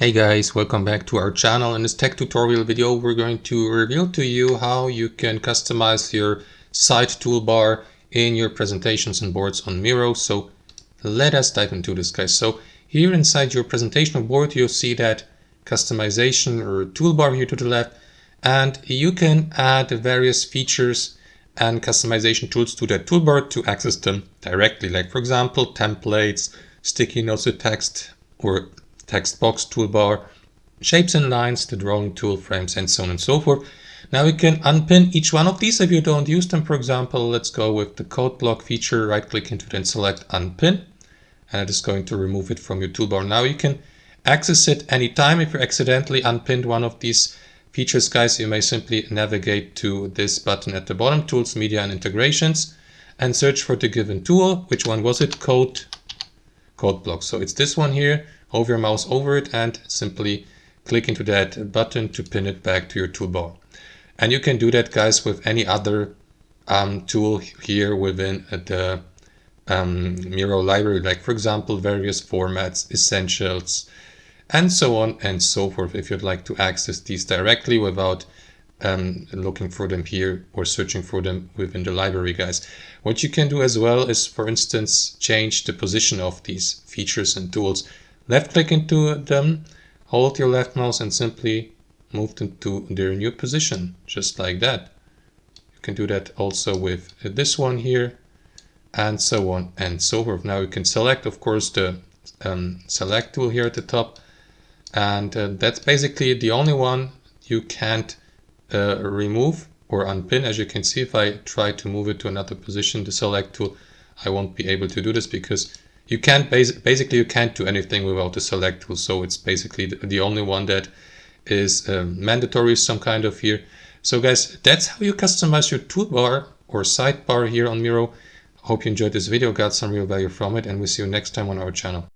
Hey guys, welcome back to our channel. In this tech tutorial video, we're going to reveal to you how you can customize your site toolbar in your presentations and boards on Miro. So let us dive into this, guys. So here inside your presentation board, you'll see that customization or toolbar here to the left, and you can add various features and customization tools to that toolbar to access them directly. Like for example, templates, sticky notes with text, or text box toolbar, shapes and lines, the drawing tool, frames, and so on and so forth. Now we can unpin each one of these if you don't use them. For example, let's go with the code block feature, right click into it and select unpin, and it is going to remove it from your toolbar. Now you can access it anytime. If you accidentally unpinned one of these features, guys, you may simply navigate to this button at the bottom, Tools, Media and Integrations, and search for the given tool. Which one was it? Code block. So it's this one here. Hover your mouse over it and simply click into that button to pin it back to your toolbar. And you can do that, guys, with any other tool here within the Miro library, like for example, various formats, essentials, and so on and so forth, if you'd like to access these directly without looking for them here or searching for them within the library, guys. What you can do as well is, for instance, change the position of these features and tools. Left click into them, hold your left mouse and simply move them to their new position, just like that. You can do that also with this one here, and so on and so forth. Now you can select, of course, the select tool here at the top, and that's basically the only one you can't remove or unpin. As you can see, if I try to move it to another position, the select tool, I won't be able to do this because you can't basically you can't do anything without the select tool. So it's basically the only one that is mandatory, some kind of here. So guys, that's how you customize your toolbar or sidebar here on Miro. Hope you enjoyed this video, got some real value from it, and we'll see you next time on our channel.